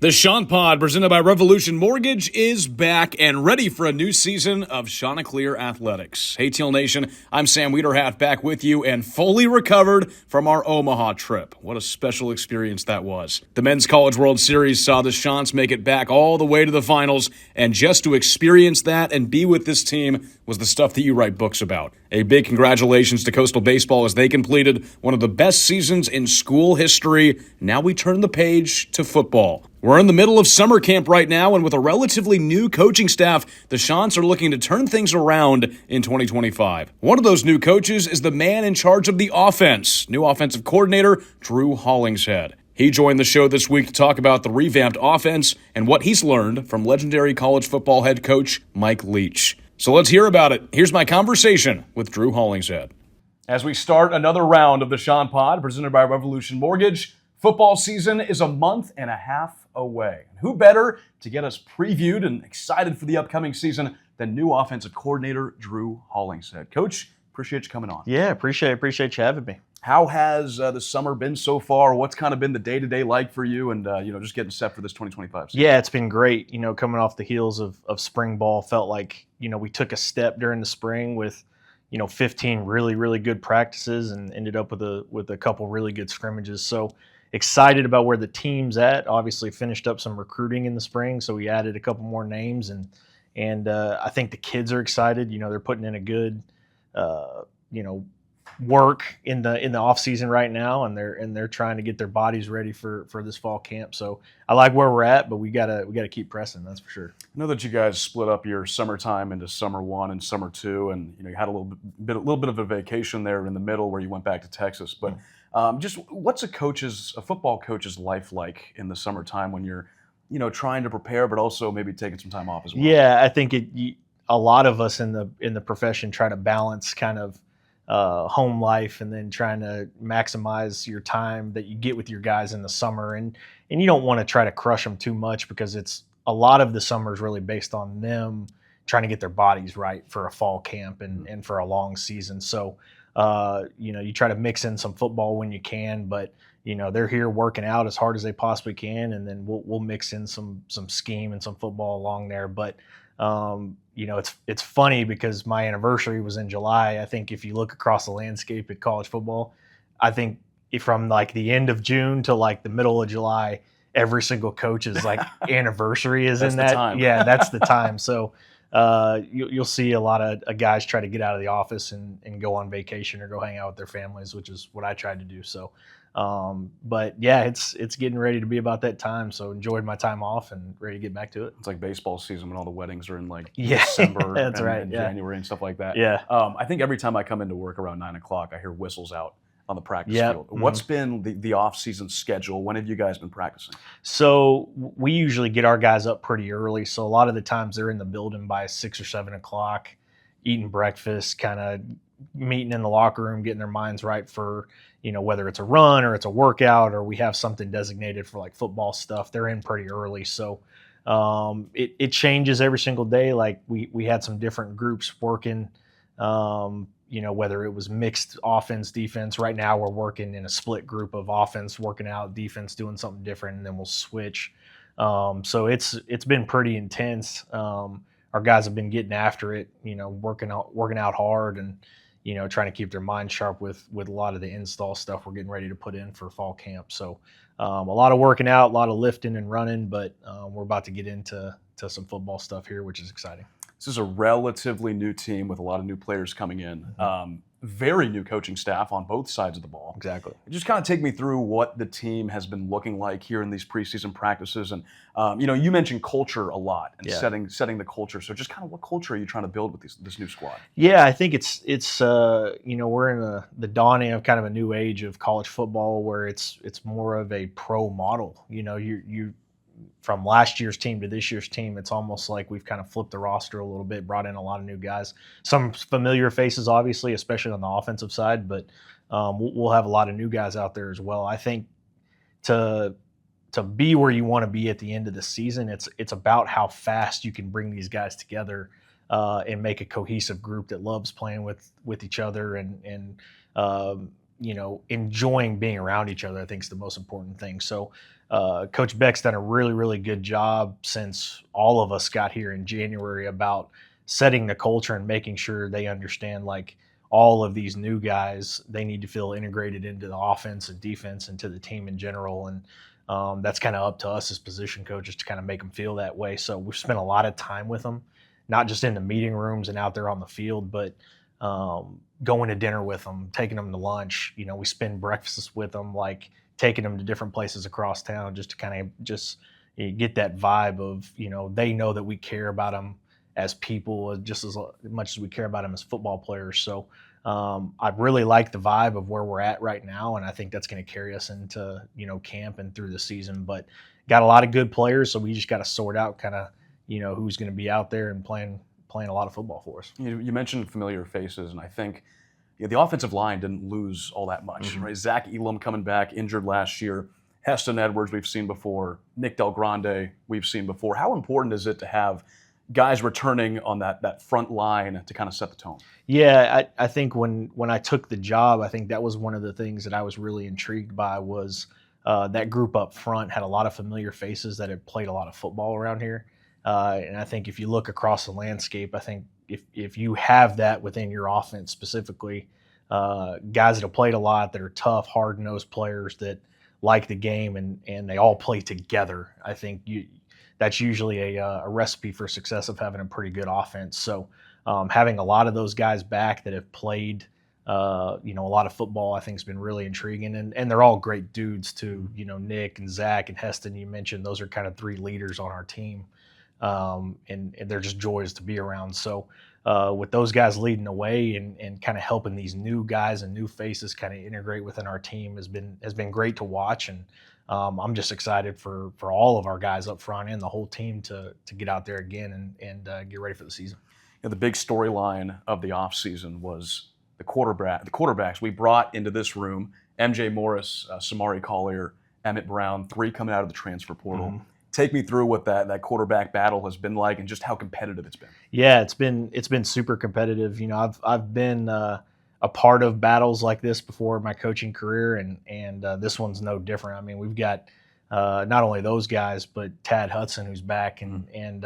The Chant Pod, presented by Revolution Mortgage, is back and ready for a new season of Chanticleer Athletics. Hey, Teal Nation, I'm Sam Wiederhat back with you and fully recovered from our Omaha trip. What a special experience that was. The Men's College World Series saw the Chants make it back all the way to the finals, and just to experience that and be with this team was the stuff that you write books about. A big congratulations to Coastal Baseball as they completed one of the best seasons in school history. Now we turn the page to football. We're in the middle of summer camp right now, and with a relatively new coaching staff, the Chants are looking to turn things around in 2025. One of those new coaches is the man in charge of the offense, new offensive coordinator Drew Hollingshead. He joined the show this week to talk about the revamped offense and what he's learned from legendary college football head coach Mike Leach. So let's hear about it. Here's my conversation with Drew Hollingshead. As we start another round of the Chant Pod, presented by Revolution Mortgage, football season is a month and a half away. Who better to get us previewed and excited for the upcoming season than new offensive coordinator Drew Hollingshead? Coach, appreciate you coming on. Yeah, appreciate you having me. How has the summer been so far? What's kind of been the day-to-day like for you and, just getting set for this 2025 season? Yeah, it's been great. Coming off the heels of spring ball, felt like, we took a step during the spring with, 15 really, really good practices and ended up with a couple really good scrimmages. So excited about where the team's at. Obviously finished up some recruiting in the spring, so we added a couple more names and I think the kids are excited. They're putting in a good, work in the off season right now, and they're trying to get their bodies ready for this fall camp. So I like where we're at, but we gotta keep pressing. That's for sure. I know that you guys split up your summertime into summer one and summer two, and you had a little bit of a vacation there in the middle where you went back to Texas. But just what's a football coach's life like in the summertime when you're trying to prepare, but also maybe taking some time off as well? Yeah, I think a lot of us in the profession try to balance kind of home life and then trying to maximize your time that you get with your guys in the summer, and you don't want to try to crush them too much because it's a lot of the summer is really based on them trying to get their bodies right for a fall camp and for a long season. So you try to mix in some football when you can, but they're here working out as hard as they possibly can, and then we'll mix in some scheme and some football along there. But it's funny because my anniversary was in July. I think if you look across the landscape at college football, I think from like the end of June to like the middle of July, every single coach's like anniversary is in that. Time. Yeah, that's the time. So you'll see a lot of guys try to get out of the office and go on vacation or go hang out with their families, which is what I tried to do. So, but yeah, it's getting ready to be about that time. So enjoyed my time off and ready to get back to it. It's like baseball season when all the weddings are in Yeah, December that's right, and yeah. January and stuff like that. Yeah. I think every time I come into work around 9 o'clock, I hear whistles out on the practice field. What's been the off-season schedule? When have you guys been practicing? So we usually get our guys up pretty early. So a lot of the times they're in the building by 6 or 7 o'clock, eating breakfast, kind of meeting in the locker room, getting their minds right for, whether it's a run or it's a workout or we have something designated for like football stuff. They're in pretty early. So it changes every single day. Like we had some different groups working, whether it was mixed offense, defense. Right now we're working in a split group of offense, working out, defense doing something different, and then we'll switch. So it's been pretty intense. Our guys have been getting after it, working out hard and, trying to keep their mind sharp with a lot of the install stuff we're getting ready to put in for fall camp. So a lot of working out, a lot of lifting and running, but we're about to get into some football stuff here, which is exciting. This is a relatively new team with a lot of new players coming in. Very new coaching staff on both sides of the ball. Exactly. Just kind of take me through what the team has been looking like here in these preseason practices. And, you mentioned culture a lot and setting the culture. So just kind of what culture are you trying to build with this new squad? Yeah, I think it's we're in the dawning of kind of a new age of college football where it's more of a pro model. You from last year's team to this year's team, it's almost like we've kind of flipped the roster a little bit, brought in a lot of new guys, some familiar faces, obviously, especially on the offensive side, but we'll have a lot of new guys out there as well. I think to be where you want to be at the end of the season, it's about how fast you can bring these guys together and make a cohesive group that loves playing with each other and enjoying being around each other. I think is the most important thing. So Coach Beck's done a really, really good job since all of us got here in January about setting the culture and making sure they understand, like, all of these new guys, they need to feel integrated into the offense and defense and to the team in general. And that's kind of up to us as position coaches to kind of make them feel that way. So we've spent a lot of time with them, not just in the meeting rooms and out there on the field, but going to dinner with them, taking them to lunch. We spend breakfasts with them, like taking them to different places across town, just to kind of just get that vibe of, they know that we care about them as people just as much as we care about them as football players. So I really like the vibe of where we're at right now, and I think that's going to carry us into camp and through the season. But got a lot of good players, so we just got to sort out kind of who's going to be out there and playing a lot of football for us. You mentioned familiar faces, and I think the offensive line didn't lose all that much. Right? Zach Elam coming back injured last year. Heston Edwards we've seen before. Nick Del Grande we've seen before. How important is it to have guys returning on that front line to kind of set the tone? Yeah, I think when I took the job, I think that was one of the things that I was really intrigued by was that group up front had a lot of familiar faces that had played a lot of football around here. And I think if you look across the landscape, I think if you have that within your offense specifically, guys that have played a lot, that are tough, hard-nosed players that like the game and they all play together, I think that's usually a recipe for success of having a pretty good offense. So having a lot of those guys back that have played a lot of football, I think has been really intriguing. And they're all great dudes too. Nick and Zach and Heston, you mentioned, those are kind of three leaders on our team. And they're just joys to be around. So with those guys leading the way and kind of helping these new guys and new faces kind of integrate within our team has been great to watch. And I'm just excited for all of our guys up front and the whole team to get out there again and get ready for the season. The big storyline of the offseason was the quarterbacks we brought into this room: MJ Morris, Samari Collier, Emmett Brown, 3 coming out of the transfer portal. Mm-hmm. Take me through what that quarterback battle has been like and just how competitive it's been. Yeah, it's been super competitive. I've been a part of battles like this before in my coaching career, and this one's no different. I mean, we've got not only those guys, but Tad Hudson, who's back, and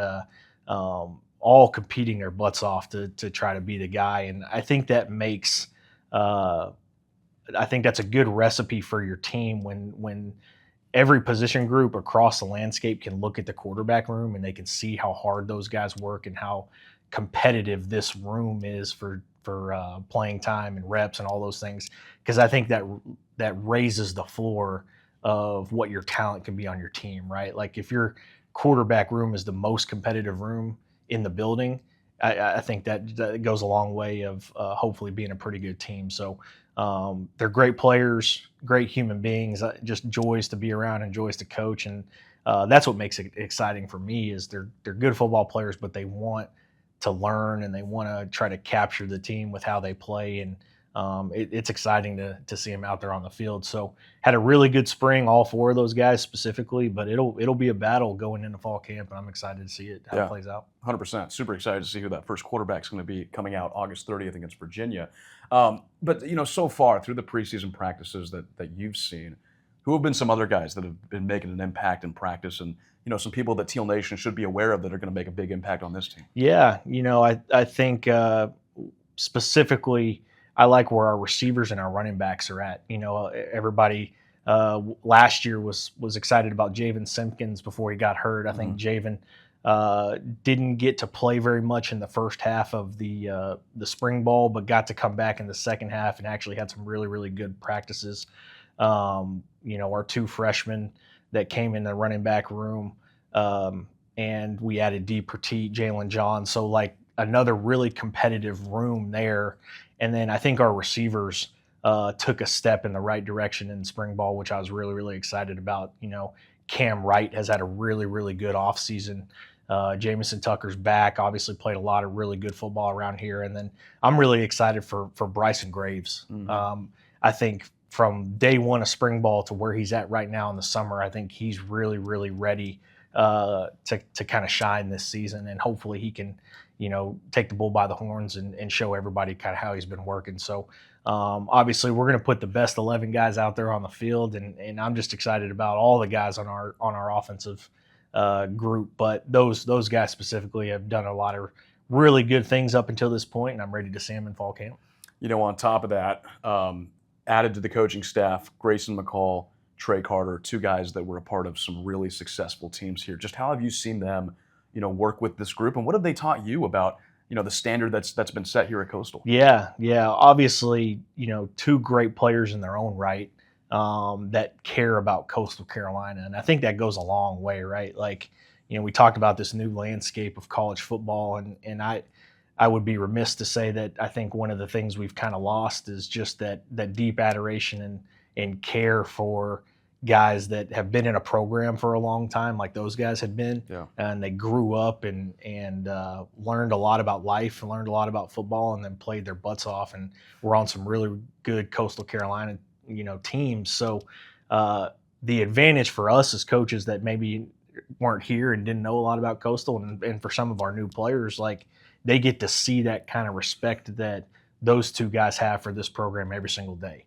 all competing their butts off to try to be the guy. And I think that makes I think that's a good recipe for your team when every position group across the landscape can look at the quarterback room and they can see how hard those guys work and how competitive this room is for playing time and reps and all those things. Because I think that raises the floor of what your talent can be on your team, right? Like if your quarterback room is the most competitive room in the building, I think that goes a long way of hopefully being a pretty good team. So they're great players, great human beings, just joys to be around and joys to coach. And that's what makes it exciting for me is they're good football players, but they want to learn and they want to try to capture the team with how they play. And it's exciting to see them out there on the field. So had a really good spring, all 4 of those guys specifically, but it'll be a battle going into fall camp, and I'm excited to see how it plays out. 100%. Super excited to see who that first quarterback's going to be coming out August 30th against Virginia. But so far through the preseason practices that you've seen, who have been some other guys that have been making an impact in practice, and some people that Teal Nation should be aware of that are going to make a big impact on this team? Yeah, I think specifically, I like where our receivers and our running backs are at. Everybody last year was excited about Javen Simpkins before he got hurt. I think Javen didn't get to play very much in the first half of the spring ball, but got to come back in the second half and actually had some really, really good practices. Our 2 freshmen that came in the running back room, and we added D. Petit, Jalen John. So like another really competitive room there. And then I think our receivers took a step in the right direction in spring ball, which I was really, really excited about. Cam Wright has had a really, really good offseason. Jamison Tucker's back, obviously played a lot of really good football around here. And then I'm really excited for Bryson Graves. I think from day one of spring ball to where he's at right now in the summer, I think he's really, really ready to kind of shine this season. And hopefully he can, take the bull by the horns and show everybody kind of how he's been working. So Obviously, we're going to put the best 11 guys out there on the field, and I'm just excited about all the guys on our offensive group. But those guys specifically have done a lot of really good things up until this point, and I'm ready to see them in fall camp. On top of that, added to the coaching staff, Grayson McCall, Trey Carter, two guys that were a part of some really successful teams here. Just how have you seen them, work with this group, and what have they taught you about, the standard that's been set here at Coastal? Yeah. Obviously, two great players in their own right that care about Coastal Carolina, and I think that goes a long way, right? Like, we talked about this new landscape of college football, and I would be remiss to say that I think one of the things we've kind of lost is just that deep adoration and care for guys that have been in a program for a long time, like those guys had been, and they grew up and learned a lot about life and learned a lot about football, and then played their butts off, and we're on some really good Coastal Carolina, teams. So the advantage for us as coaches that maybe weren't here and didn't know a lot about Coastal, and for some of our new players, like, they get to see that kind of respect that those two guys have for this program every single day.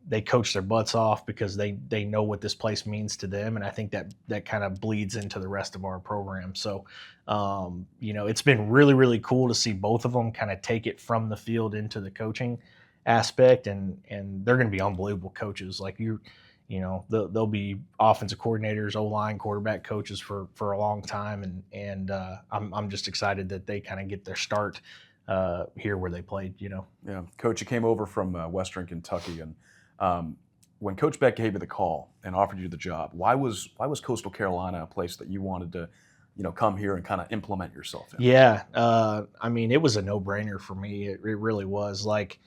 They coach their butts off because they know what this place means to them, and I think that kind of bleeds into the rest of our program. So, it's been really, really cool to see both of them kind of take it from the field into the coaching aspect, and they're going to be unbelievable coaches. Like, they'll be offensive coordinators, O-line, quarterback coaches for a long time, and I'm just excited that they kind of get their start here where they played. Yeah, Coach, you came over from Western Kentucky, and when Coach Beck gave you the call and offered you the job, why was Coastal Carolina a place that you wanted to, come here and kind of implement yourself in? Yeah, it was a no-brainer for me. It really was. Like,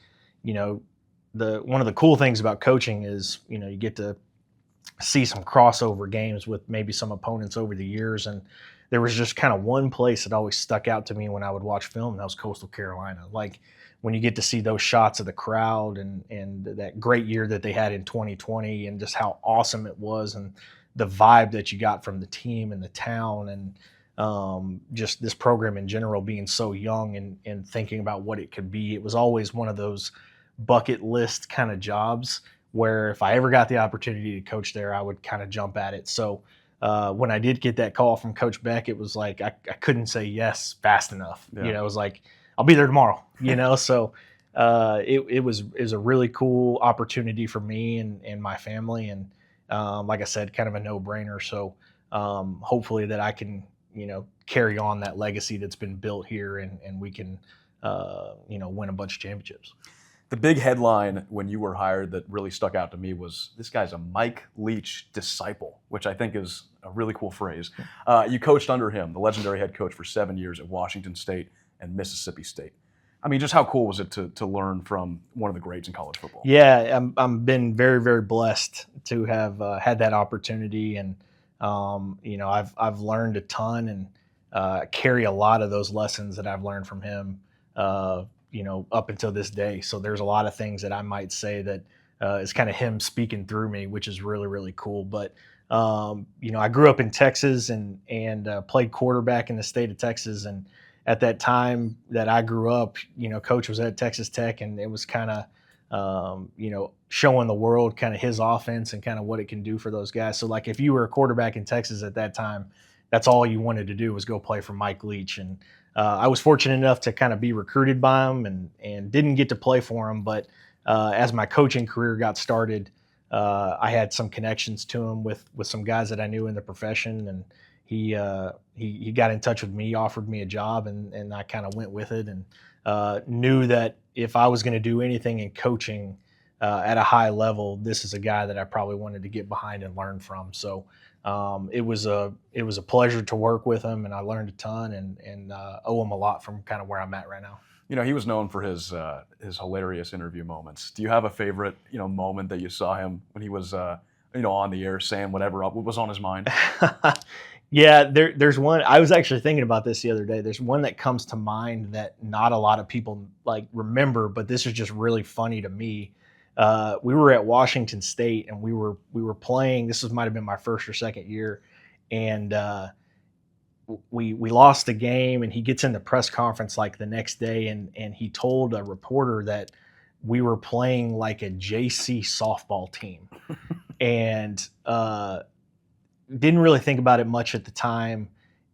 one of the cool things about coaching is, you get to see some crossover games with maybe some opponents over the years. And there was just kind of one place that always stuck out to me when I would watch film, and that was Coastal Carolina. Like, when you get to see those shots of the crowd and that great year that they had in 2020, and just how awesome it was, and the vibe that you got from the team and the town, and just this program in general being so young and thinking about what it could be. It was always one of those bucket list kind of jobs where if I ever got the opportunity to coach there, I would kind of jump at it. So when I did get that call from Coach Beck, it was like I couldn't say yes fast enough. Yeah. It was like, I'll be there tomorrow. So it was a really cool opportunity for me and my family, and like I said, kind of a no-brainer. So hopefully that I can carry on that legacy that's been built here, and we can win a bunch of championships. The big headline when you were hired that really stuck out to me was, this guy's a Mike Leach disciple, which I think is a really cool phrase. You coached under him, the legendary head coach, for 7 years at Washington State and Mississippi State. Just how cool was it to learn from one of the greats in college football? Yeah, I'm been very, very blessed to have had that opportunity, and I've learned a ton, and carry a lot of those lessons that I've learned from him up until this day. So there's a lot of things that I might say that is kind of him speaking through me, which is really, really cool. But, I grew up in Texas and played quarterback in the state of Texas. And at that time that I grew up, Coach was at Texas Tech, and it was kind of, showing the world kind of his offense and kind of what it can do for those guys. So, like, if you were a quarterback in Texas at that time, that's all you wanted to do was go play for Mike Leach. And I was fortunate enough to kind of be recruited by him and didn't get to play for him. But as my coaching career got started, I had some connections to him with some guys that I knew in the profession. And he got in touch with me, offered me a job, and I kind of went with it, and knew that if I was going to do anything in coaching at a high level, this is a guy that I probably wanted to get behind and learn from. So it was a pleasure to work with him, and I learned a ton, and owe him a lot from kind of where I'm at right now. He was known for his hilarious interview moments. Do you have a favorite moment that you saw him when he was on the air saying whatever was on his mind? Yeah, there's one. I was actually thinking about this the other day. There's one that comes to mind that not a lot of people remember, but this is just really funny to me. We were at Washington State, and we were playing. This might have been my first or second year, and we lost the game. And he gets in the press conference the next day, and he told a reporter that we were playing like a JC softball team, and didn't really think about it much at the time.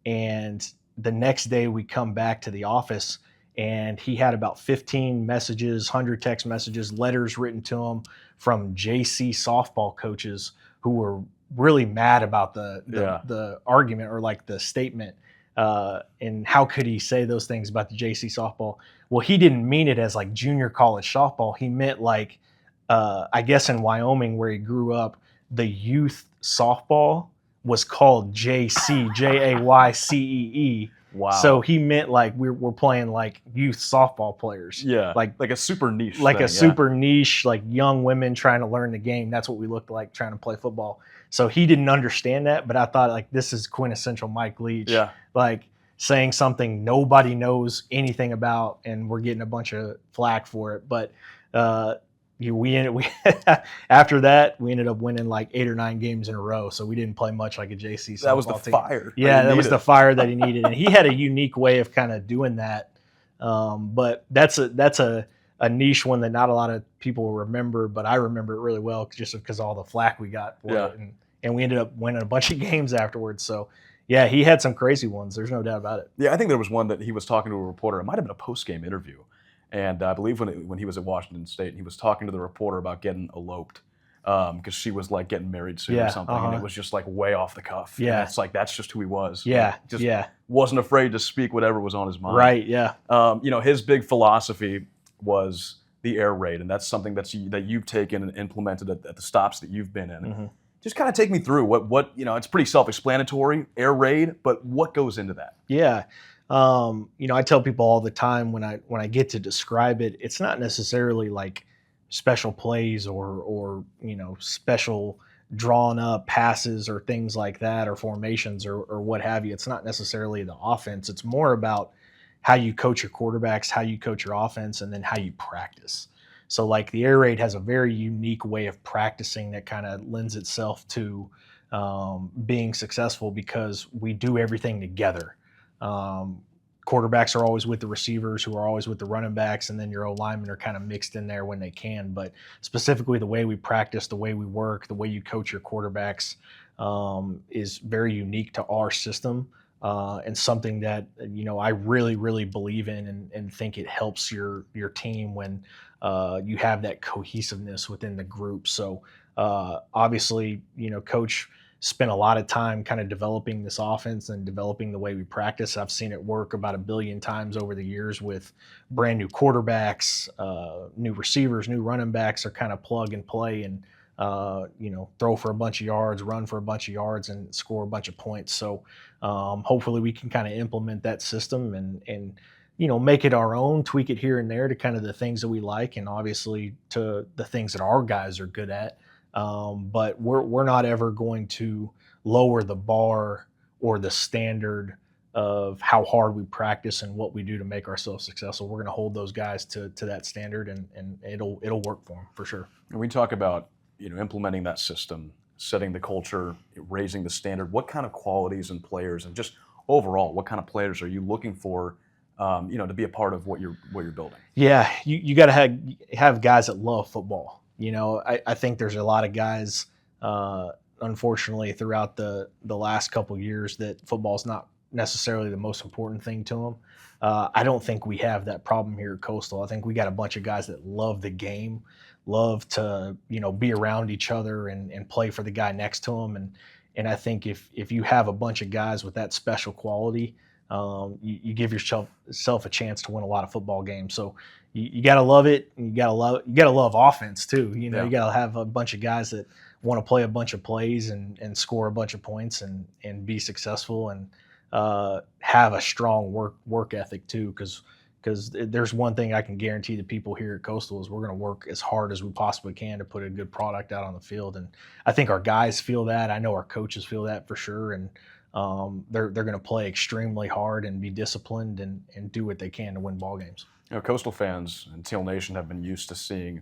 And the next day we come back to the office, and he had about 15 messages, 100 text messages, letters written to him from JC softball coaches who were really mad about the argument, or like the statement. And how could he say those things about the JC softball? Well, he didn't mean it as like junior college softball. He meant like, I guess in Wyoming where he grew up, the youth softball was called JC, JAYCEE. Wow. So he meant like we're playing like youth softball players. Yeah. Like a super niche like thing, a super niche, like young women trying to learn the game. That's what we looked like trying to play football. So he didn't understand that, but I thought like this is quintessential Mike Leach. Yeah. Like saying something nobody knows anything about, and we're getting a bunch of flack for it. But we after that we ended up winning like 8 or 9 games in a row. So we didn't play much like a JC softball That was the team. fire. Yeah, that was the fire that he needed, and he had a unique way of kind of doing that. But that's a niche one that not a lot of people remember, but I remember it really well just because of all the flack we got for it, and we ended up winning a bunch of games afterwards. So yeah, he had some crazy ones. There's no doubt about it. Yeah, I think there was one that he was talking to a reporter. It might have been a post-game interview. And I believe when he was at Washington State, he was talking to the reporter about getting eloped because she was like getting married soon or something. And it was just like way off the cuff. Yeah. And it's like, that's just who he was. Yeah. Like, just wasn't afraid to speak whatever was on his mind. Right, yeah. His big philosophy was the air raid. And that's something that you've taken and implemented at the stops that you've been in. Mm-hmm. Just kind of take me through what it's pretty self-explanatory, air raid, but what goes into that? Yeah. I tell people all the time when I get to describe it, it's not necessarily like special plays or special drawn up passes or things like that, or formations or what have you. It's not necessarily the offense. It's more about how you coach your quarterbacks, how you coach your offense, and then how you practice. So like the air raid has a very unique way of practicing that kind of lends itself to being successful because we do everything together. Quarterbacks are always with the receivers, who are always with the running backs, and then your O-linemen are kind of mixed in there when they can. But specifically the way we practice, the way we work, the way you coach your quarterbacks is very unique to our system, and something that I really, really believe in and think it helps your team when you have that cohesiveness within the group. So obviously, Coach spent a lot of time kind of developing this offense and developing the way we practice. I've seen it work about 1 billion times over the years with brand new quarterbacks, new receivers, new running backs are kind of plug and play and, throw for a bunch of yards, run for a bunch of yards, and score a bunch of points. So hopefully we can kind of implement that system and make it our own, tweak it here and there to kind of the things that we like, and obviously to the things that our guys are good at. But we're not ever going to lower the bar or the standard of how hard we practice and what we do to make ourselves successful. We're going to hold those guys to that standard, and it'll work for them for sure. And we talk about implementing that system, setting the culture, raising the standard. What kind of qualities and players, and just overall, what kind of players are you looking for? To be a part of what you're building. Yeah, you got to have guys that love football. I think there's a lot of guys, unfortunately, throughout the last couple of years that football's not necessarily the most important thing to them. I don't think we have that problem here at Coastal. I think we got a bunch of guys that love the game, love to be around each other and play for the guy next to them. And I think if you have a bunch of guys with that special quality, you give yourself a chance to win a lot of football games. So you got to love it. And you got to love offense too. You got to have a bunch of guys that want to play a bunch of plays and score a bunch of points and be successful and have a strong work ethic too. Because there's one thing I can guarantee the people here at Coastal is we're going to work as hard as we possibly can to put a good product out on the field. And I think our guys feel that. I know our coaches feel that for sure. And they're going to play extremely hard and be disciplined and do what they can to win ball games. Coastal fans and Teal Nation have been used to seeing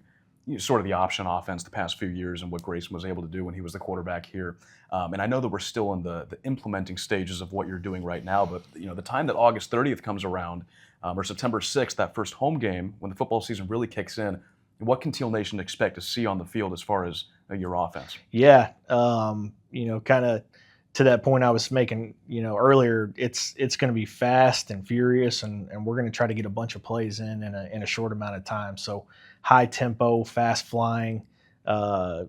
sort of the option offense the past few years and what Grayson was able to do when he was the quarterback here. And I know that we're still in the implementing stages of what you're doing right now, but the time that August 30th comes around, or September 6th, that first home game, when the football season really kicks in, What can Teal Nation expect to see on the field as far as your offense? Yeah, kind of to that point I was making, earlier. It's going to be fast and furious, and we're going to try to get a bunch of plays in a short amount of time. So high tempo, fast flying. A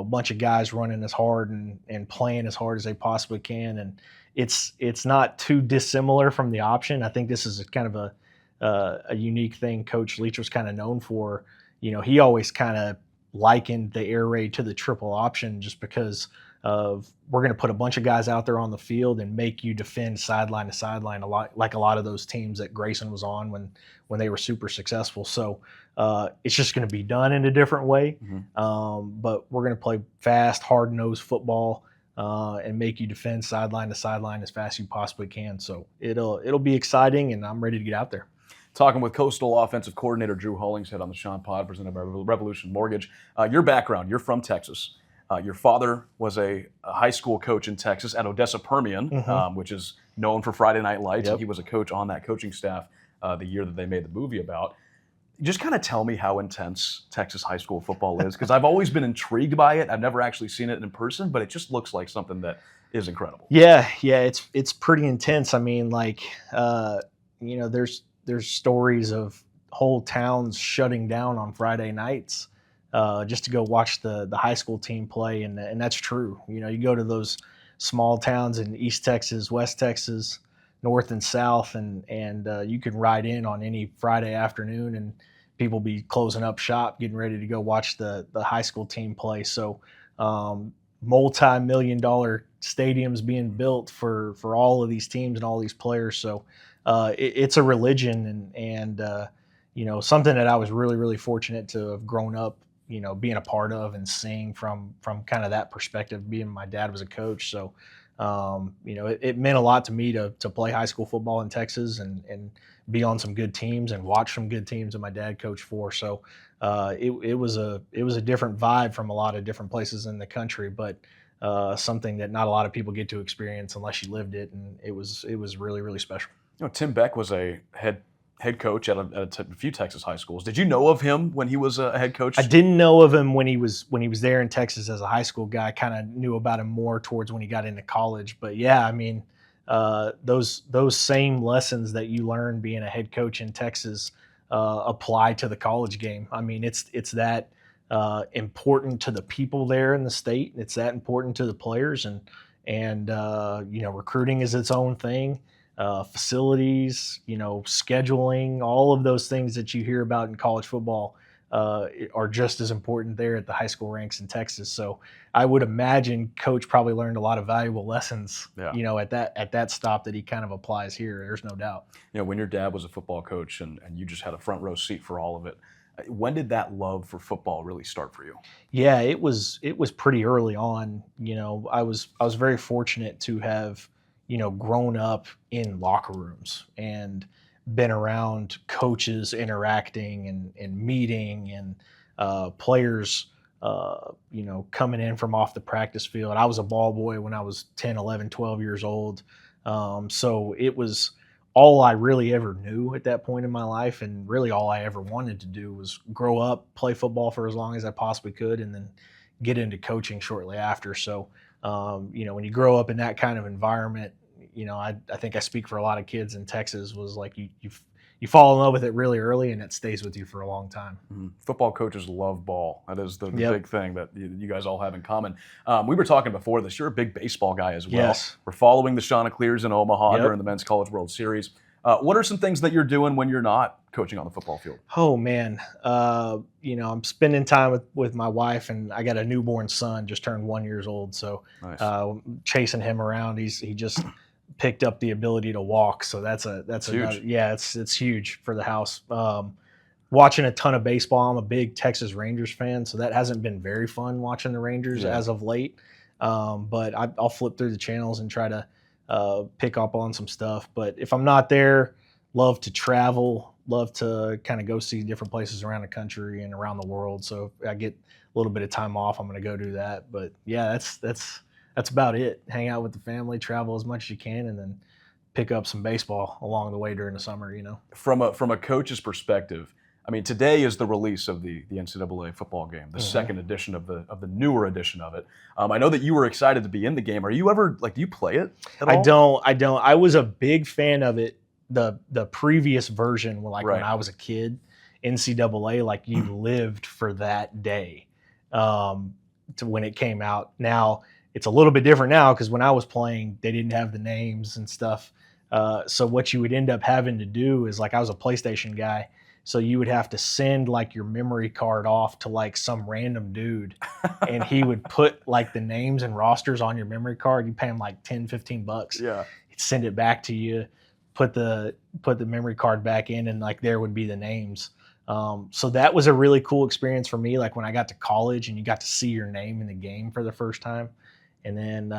bunch of guys running as hard and playing as hard as they possibly can, and it's not too dissimilar from the option. I think this is kind of a unique thing Coach Leach was kind of known for. He always kind of likened the air raid to the triple option just because of we're going to put a bunch of guys out there on the field and make you defend sideline to sideline a lot, like a lot of those teams that Grayson was on when they were super successful. So it's just going to be done in a different way. But we're going to play fast, hard-nosed football and make you defend sideline to sideline as fast as you possibly can. So it'll be exciting, and I'm ready to get out there. Talking with Coastal Offensive Coordinator Drew Hollingshead on the Chant Pod, presented by Revolution Mortgage. Your background, you're from Texas. Your father was a high school coach in Texas at Odessa Permian, which is known for Friday Night Lights. And he was a coach on that coaching staff the year that they made the movie about. Just kind of tell me how intense Texas high school football is, because I've always been intrigued by it. I've never actually seen it in person, but it just looks like something that is incredible. Yeah, it's pretty intense. I mean, there's stories of whole towns shutting down on Friday nights just to go watch the high school team play, and that's true. You go to those small towns in East Texas, West Texas, North and South, and you can ride in on any Friday afternoon, and people be closing up shop, getting ready to go watch the high school team play. So multi-million-dollar stadiums being built for all of these teams and all these players. So it's a religion, and something that I was really, really fortunate to have grown up, being a part of and seeing from kind of that perspective, being my dad was a coach. So, it meant a lot to me to play high school football in Texas and be on some good teams and watch some good teams that my dad coached for. So it was a different vibe from a lot of different places in the country, but something that not a lot of people get to experience unless you lived it. And it was really, really special. Tim Beck was a head coach at a few Texas high schools. Did you know of him when he was a head coach? I didn't know of him when he was there in Texas as a high school guy. I kind of knew about him more towards when he got into college. But yeah, I mean, those same lessons that you learn being a head coach in Texas apply to the college game. I mean, it's that important to the people there in the state. It's that important to the players, and recruiting is its own thing. Facilities, scheduling, all of those things that you hear about in college football are just as important there at the high school ranks in Texas. So I would imagine Coach probably learned a lot of valuable lessons, at that stop that he kind of applies here. There's no doubt. When your dad was a football coach and you just had a front row seat for all of it, when did that love for football really start for you? Yeah, it was pretty early on. I was very fortunate to have grown up in locker rooms and been around coaches interacting and meeting and players, coming in from off the practice field. I was a ball boy when I was 10, 11, 12 years old. So it was all I really ever knew at that point in my life. And really all I ever wanted to do was grow up, play football for as long as I possibly could, and then get into coaching shortly after. So when you grow up in that kind of environment, I think I speak for a lot of kids in Texas, was like you fall in love with it really early, and it stays with you for a long time. Football coaches love ball. That is the big thing that you guys all have in common. We were talking before this. You're a big baseball guy as well. Yes. We're following the Chanticleers in Omaha during the Men's College World Series. What are some things that you're doing when you're not coaching on the football field? Oh, man. I'm spending time with my wife, and I got a newborn son, just turned 1 year old. So nice. Chasing him around, he just picked up the ability to walk. So that's huge. It's huge for the house. Watching a ton of baseball. I'm a big Texas Rangers fan, so that hasn't been very fun watching the Rangers as of late. But I'll flip through the channels and try to pick up on some stuff. But if I'm not there, love to travel, love to kind of go see different places around the country and around the world. So if I get a little bit of time off, I'm going to go do that. But yeah, that's about it. Hang out with the family, travel as much as you can, and then pick up some baseball along the way during the summer. From a coach's perspective, I mean, today is the release of the NCAA football game, the second edition of the newer edition of it. I know that you were excited to be in the game. Are you ever do you play it at all? I don't. I was a big fan of it. The previous version, when I was a kid, NCAA, like you lived for that day to when it came out. Now it's a little bit different now because when I was playing, they didn't have the names and stuff. So what you would end up having to do is, like, I was a PlayStation guy. So you would have to send like your memory card off to like some random dude and he would put like the names and rosters on your memory card. You pay him like $10-15. Yeah. He'd send it back to you, put the memory card back in, and like there would be the names. So that was a really cool experience for me. Like when I got to college and you got to see your name in the game for the first time. And then,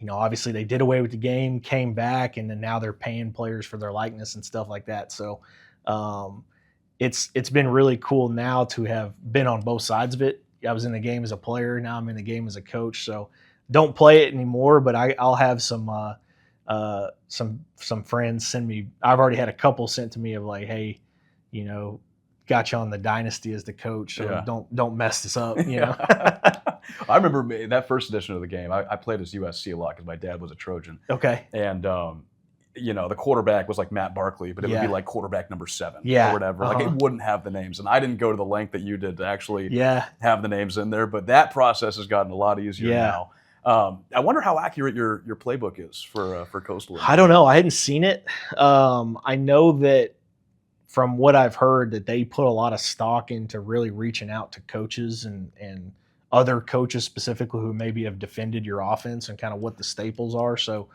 obviously they did away with the game, came back, and then now they're paying players for their likeness and stuff like that. So, it's been really cool now to have been on both sides of it. I was in the game as a player. Now I'm in the game as a coach. So don't play it anymore, but I'll have some friends send me. I've already had a couple sent to me of like, hey, got you on the dynasty as the coach. So don't mess this up. I remember that first edition of the game. I played as USC a lot because my dad was a Trojan. Okay. And the quarterback was like Matt Barkley, but it would be like quarterback number 7 or whatever. Like it wouldn't have the names. And I didn't go to the length that you did to actually have the names in there. But that process has gotten a lot easier now. I wonder how accurate your playbook is for Coastal. I don't know. I hadn't seen it. I know that from what I've heard that they put a lot of stock into really reaching out to coaches and other coaches specifically who maybe have defended your offense and kind of what the staples are. So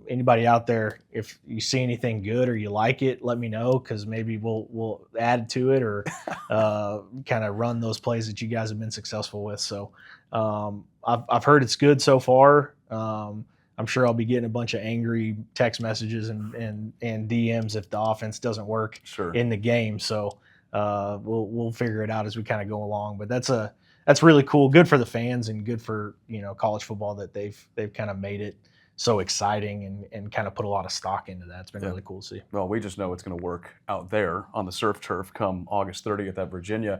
anybody out there, if you see anything good or you like it, let me know, because maybe we'll add to it or kind of run those plays that you guys have been successful with. So I've heard it's good so far. I'm sure I'll be getting a bunch of angry text messages and DMs if the offense doesn't work in the game. So we'll figure it out as we kind of go along. But that's really cool. Good for the fans and good for college football that they've kind of made it so exciting and kind of put a lot of stock into that. It's been really cool to see. Well, we just know it's going to work out there on the surf turf come August 30th at Virginia.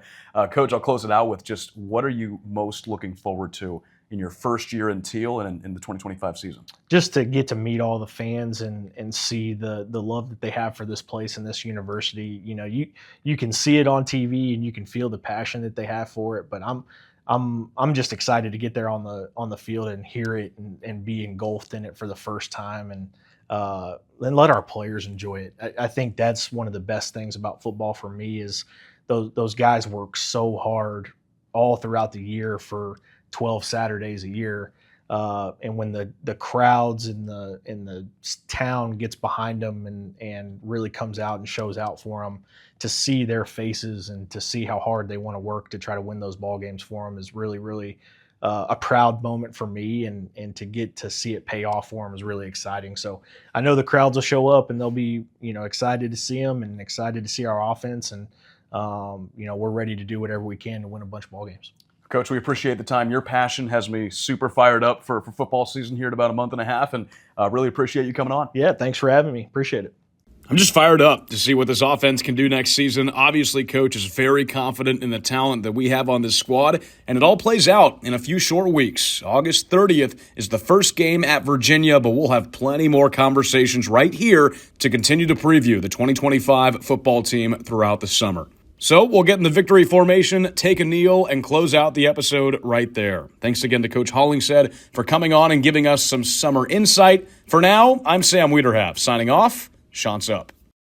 Coach, I'll close it out with just what are you most looking forward to in your first year in Teal and in the 2025 season? Just to get to meet all the fans and see the love that they have for this place and this university. You can see it on TV and you can feel the passion that they have for it, but I'm just excited to get there on the field and hear it and be engulfed in it for the first time and let our players enjoy it. I think that's one of the best things about football for me is those guys work so hard all throughout the year for 12 Saturdays a year. And when the crowds in the town gets behind them and really comes out and shows out for them, to see their faces and to see how hard they want to work to try to win those ball games for them is really, really a proud moment for me. And to get to see it pay off for them is really exciting. So I know the crowds will show up and they'll be, excited to see them and excited to see our offense. And, we're ready to do whatever we can to win a bunch of ball games. Coach, we appreciate the time. Your passion has me super fired up for football season here in about a month and a half, and really appreciate you coming on. Yeah, thanks for having me. Appreciate it. I'm just fired up to see what this offense can do next season. Obviously, Coach is very confident in the talent that we have on this squad, and it all plays out in a few short weeks. August 30th is the first game at Virginia, but we'll have plenty more conversations right here to continue to preview the 2025 football team throughout the summer. So we'll get in the victory formation, take a kneel, and close out the episode right there. Thanks again to Coach Hollingshead for coming on and giving us some summer insight. For now, I'm Sam Wiederhaft, signing off. Chant's up.